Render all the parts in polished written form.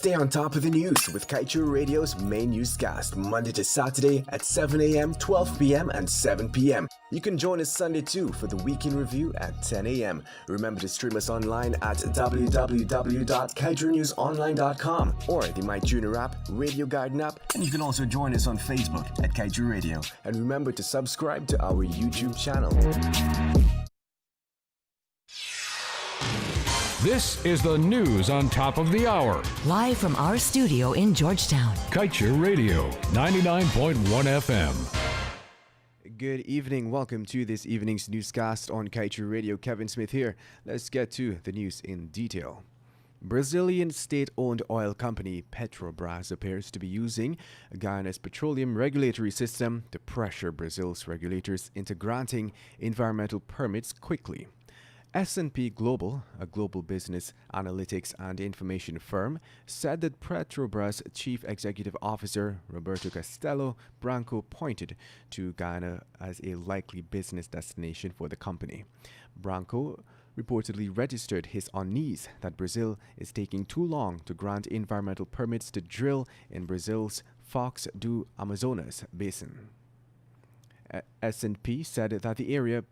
Stay on top of the news with Kaichu Radio's main newscast, Monday to Saturday at 7 a.m., 12 p.m., and 7 p.m. You can join us Sunday too for the Weekend Review at 10 a.m. Remember to stream us online at www.kaijunewsonline.com or the MyTuner app, Radio Garden app, and you can also join us on Facebook at Kaiju Radio. And remember to subscribe to our YouTube channel. This is the news on top of the hour. Live from our studio in Georgetown. Kaichu Radio, 99.1 FM. Good evening. Welcome to this evening's newscast on Kaichu Radio. Kevin Smith here. Let's get to the news in detail. Brazilian state-owned oil company Petrobras appears to be using Guyana's petroleum regulatory system to pressure Brazil's regulators into granting environmental permits quickly. S&P Global, a global business analytics and information firm, said that Petrobras Chief Executive Officer Roberto Castello Branco pointed to Guyana as a likely business destination for the company. Branco reportedly registered his unease that Brazil is taking too long to grant environmental permits to drill in Brazil's Foz do Amazonas basin. S&P said that the area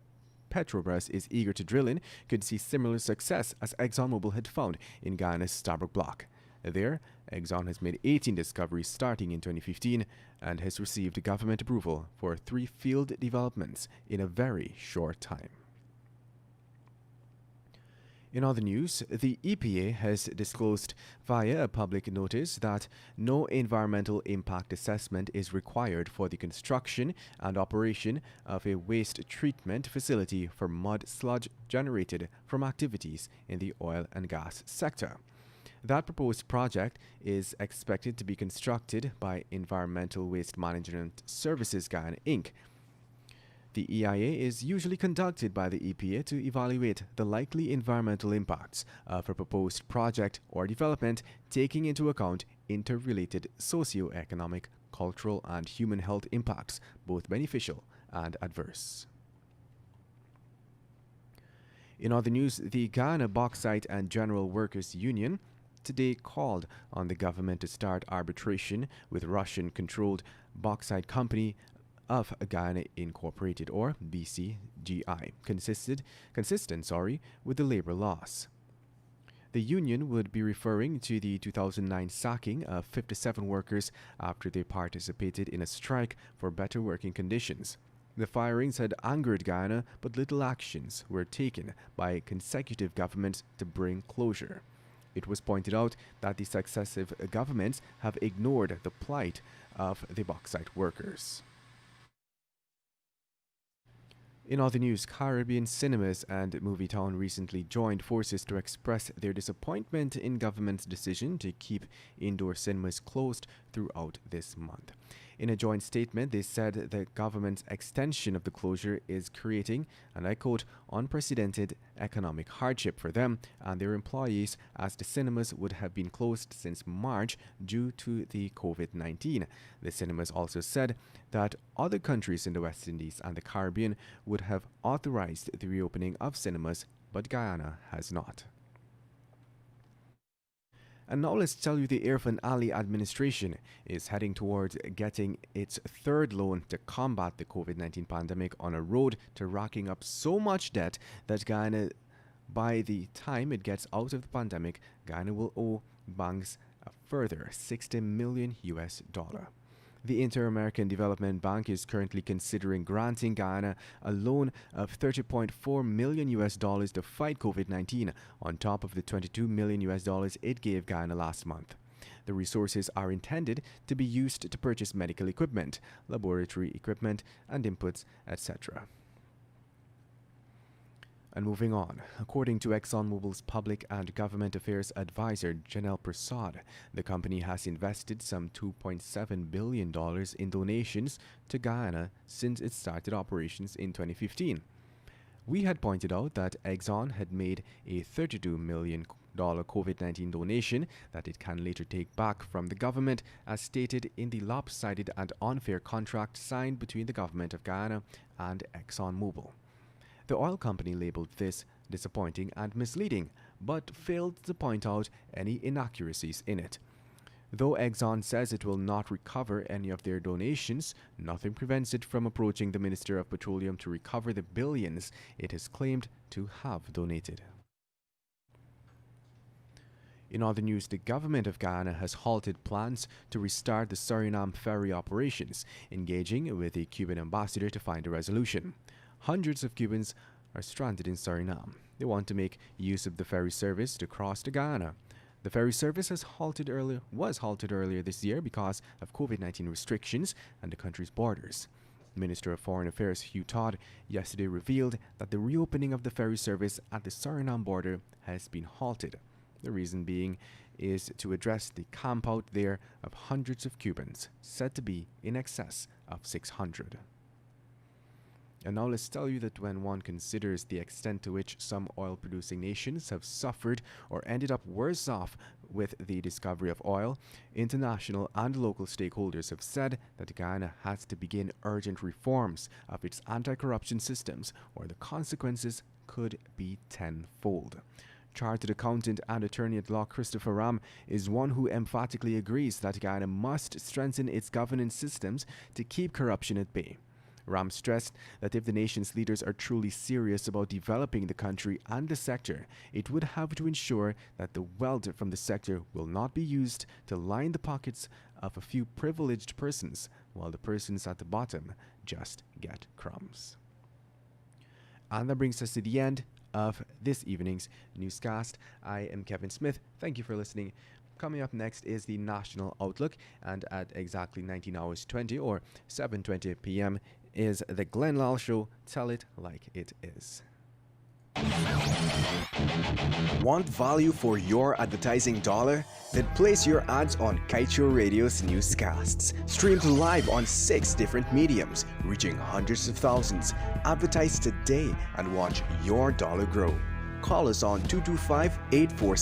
Petrobras is eager to drill in could see similar success as ExxonMobil had found in Guyana's Stabroek Block. There, Exxon has made 18 discoveries starting in 2015 and has received government approval for 3 field developments in a very short time. In other news, the EPA has disclosed via a public notice that no environmental impact assessment is required for the construction and operation of a waste treatment facility for mud sludge generated from activities in the oil and gas sector. That proposed project is expected to be constructed by Environmental Waste Management Services Guyana, Inc. The EIA is usually conducted by the EPA to evaluate the likely environmental impacts of a proposed project or development, taking into account interrelated socio-economic, cultural, and human health impacts, both beneficial and adverse. In other news, the Guyana Bauxite and General Workers Union today called on the government to start arbitration with Russian-controlled bauxite company of Guyana Incorporated, or BCGI, consistent with the labor laws. The union would be referring to the 2009 sacking of 57 workers after they participated in a strike for better working conditions. The firings had angered Guyana, but little actions were taken by consecutive governments to bring closure. It was pointed out that the successive governments have ignored the plight of the bauxite workers. In other news, Caribbean Cinemas and Movietown recently joined forces to express their disappointment in government's decision to keep indoor cinemas closed throughout this month. In a joint statement, they said the government's extension of the closure is creating, and I quote, unprecedented economic hardship for them and their employees, as the cinemas would have been closed since March due to the COVID-19. The cinemas also said that other countries in the West Indies and the Caribbean would have authorized the reopening of cinemas, but Guyana has not. And now let's tell you the Irfan Ali administration is heading towards getting its third loan to combat the COVID-19 pandemic on a road to racking up so much debt that Guyana, by the time it gets out of the pandemic, Guyana will owe banks a further $60 million. The Inter-American Development Bank is currently considering granting Guyana a loan of $30.4 million to fight COVID-19 on top of the $22 million it gave Guyana last month. The resources are intended to be used to purchase medical equipment, laboratory equipment, and inputs, etc. And moving on, according to ExxonMobil's Public and Government Affairs Advisor Janelle Prasad, the company has invested some $2.7 billion in donations to Guyana since it started operations in 2015. We had pointed out that Exxon had made a $32 million COVID-19 donation that it can later take back from the government, as stated in the lopsided and unfair contract signed between the government of Guyana and ExxonMobil. The oil company labeled this disappointing and misleading, but failed to point out any inaccuracies in it. Though Exxon says it will not recover any of their donations, nothing prevents it from approaching the Minister of Petroleum to recover the billions it has claimed to have donated. In other news, the government of Guyana has halted plans to restart the Suriname ferry operations, engaging with the Cuban ambassador to find a resolution. Hundreds of Cubans are stranded in Suriname. They want to make use of the ferry service to cross to Guyana. The ferry service was halted earlier this year because of COVID-19 restrictions and the country's borders. Minister of Foreign Affairs Hugh Todd yesterday revealed that the reopening of the ferry service at the Suriname border has been halted. The reason being is to address the campout there of hundreds of Cubans, said to be in excess of 600. And now let's tell you that when one considers the extent to which some oil-producing nations have suffered or ended up worse off with the discovery of oil, international and local stakeholders have said that Guyana has to begin urgent reforms of its anti-corruption systems, or the consequences could be tenfold. Chartered accountant and attorney-at-law Christopher Ram is one who emphatically agrees that Guyana must strengthen its governance systems to keep corruption at bay. Ram stressed that if the nation's leaders are truly serious about developing the country and the sector, it would have to ensure that the wealth from the sector will not be used to line the pockets of a few privileged persons, while the persons at the bottom just get crumbs. And that brings us to the end of this evening's newscast. I am Kevin Smith. Thank you for listening. Coming up next is the National Outlook, and at exactly 19 hours 20 or 7:20 p.m. is the Glenn Lal Show. Tell it like it is. Want value for your advertising dollar? Then place your ads on Kaito Radio's newscasts. Streamed live on 6 different mediums, reaching hundreds of thousands. Advertise today and watch your dollar grow. Call us on 225-846